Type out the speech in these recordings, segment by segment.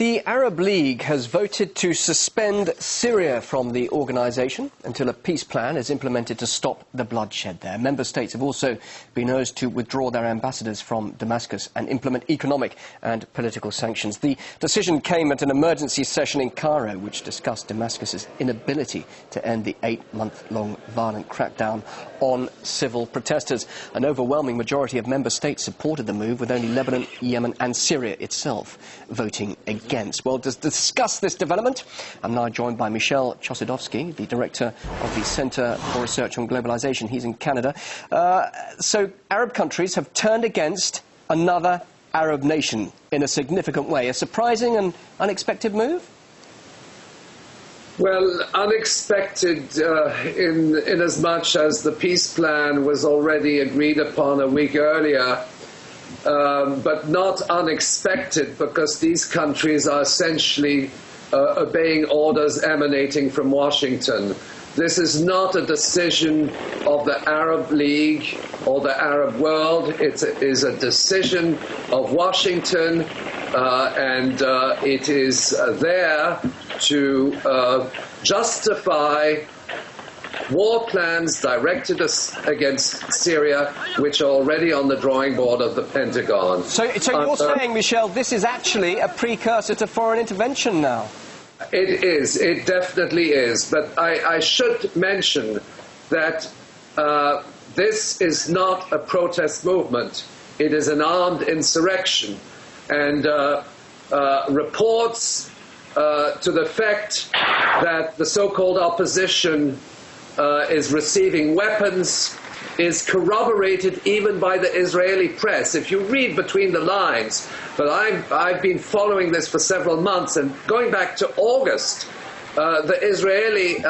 The Arab League has voted to suspend Syria from the organisation until a peace plan is implemented to stop the bloodshed there. Member states have also been urged to withdraw their ambassadors from Damascus and implement economic and political sanctions. The decision came at an emergency session in Cairo, which discussed Damascus's inability to end the 8-month-long violent crackdown on civil protesters. An overwhelming majority of member states supported the move, with only Lebanon, Yemen and Syria itself voting against. Well, to discuss this development, I'm now joined by Chossudovsky, the director of the Centre for Research on Globalisation. He's in Canada. So Arab countries have turned against another Arab nation in a significant way. A surprising and unexpected move? Well, unexpected in as much as the peace plan was already agreed upon a week earlier, but not unexpected because these countries are essentially obeying orders emanating from Washington. This is not a decision of the Arab League or the Arab world. It is a decision of Washington, and it is there to justify war plans directed against Syria, which are already on the drawing board of the Pentagon. So you're saying, Michel, this is actually a precursor to foreign intervention now? It is. It definitely is. But I should mention that this is not a protest movement. It is an armed insurrection. And reports to the effect that the so-called opposition is receiving weapons is corroborated even by the Israeli press. If you read between the lines, but I've been following this for several months, and going back to August, the Israeli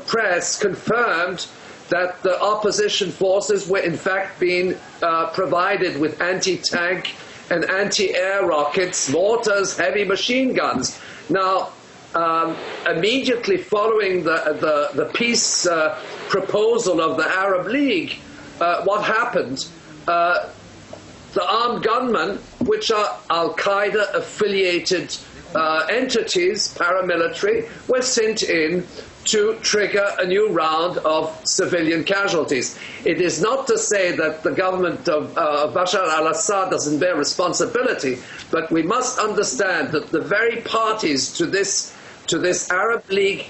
press confirmed that the opposition forces were in fact being provided with anti-tank and anti-air rockets, mortars, heavy machine guns. Now, immediately following the peace proposal of the Arab League, what happened? The armed gunmen, which are Al-Qaeda affiliated entities, paramilitary, were sent in to trigger a new round of civilian casualties. It is not to say that the government of Bashar al-Assad doesn't bear responsibility, but we must understand that the very parties to this Arab League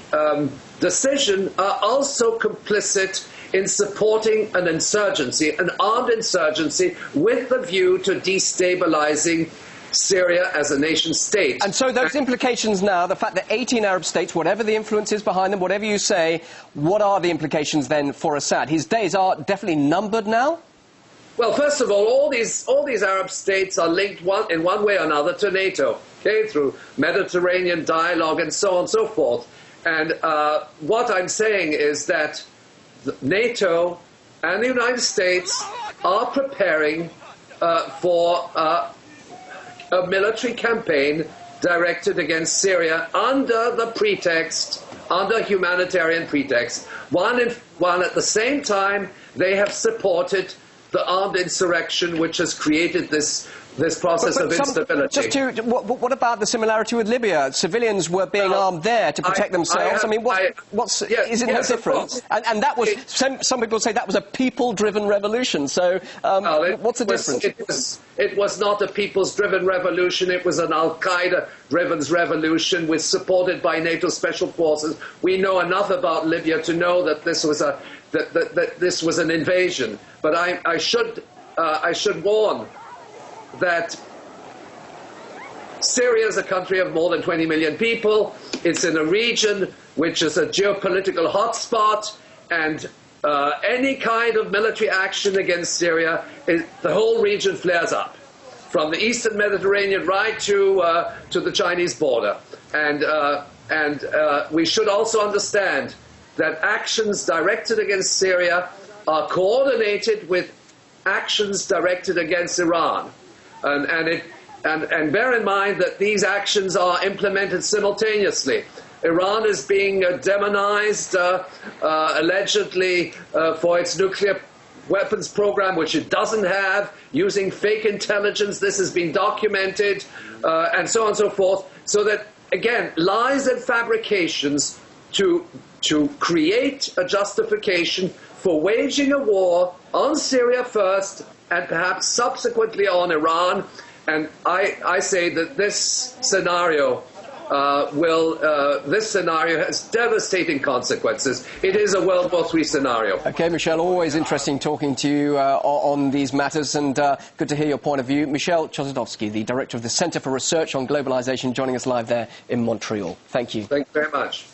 decision are also complicit in supporting an insurgency, an armed insurgency, with the view to destabilizing Syria as a nation state. And so those implications now, the fact that 18 Arab states, whatever the influence is behind them, whatever you say, what are the implications then for Assad? His days are definitely numbered now? Well, first of all these Arab states are linked in one way or another to NATO, okay, through Mediterranean dialogue and so on and so forth. And what I'm saying is that NATO and the United States are preparing for a military campaign directed against Syria under the pretext, under humanitarian pretext. While at the same time they have supported the armed insurrection which has created this process of instability. What about the similarity with Libya? Civilians were being armed there to protect themselves. Is it no different? And that was, some people say that was a people-driven revolution. So what's the difference? It was not a people's-driven revolution. It was an Al-Qaeda-driven revolution supported by NATO special forces. We know enough about Libya to know that this was this was an invasion. But I should warn that Syria is a country of more than 20 million people. It's in a region which is a geopolitical hotspot, and any kind of military action against Syria, the whole region flares up, from the eastern Mediterranean right to the Chinese border. And we should also understand that actions directed against Syria are coordinated with actions directed against Iran. And bear in mind that these actions are implemented simultaneously. Iran is being demonized, allegedly, for its nuclear weapons program, which it doesn't have, using fake intelligence. This has been documented. and so on and so forth, so that, again, lies and fabrications to create a justification for waging a war on Syria first and perhaps subsequently on Iran. And I say that this scenario this scenario has devastating consequences. It is a World War III scenario. Okay, Michel, always interesting talking to you on these matters, and good to hear your point of view. Michel Chossudovsky, the director of the Centre for Research on Globalisation, joining us live there in Montreal. Thank you. Thank you very much.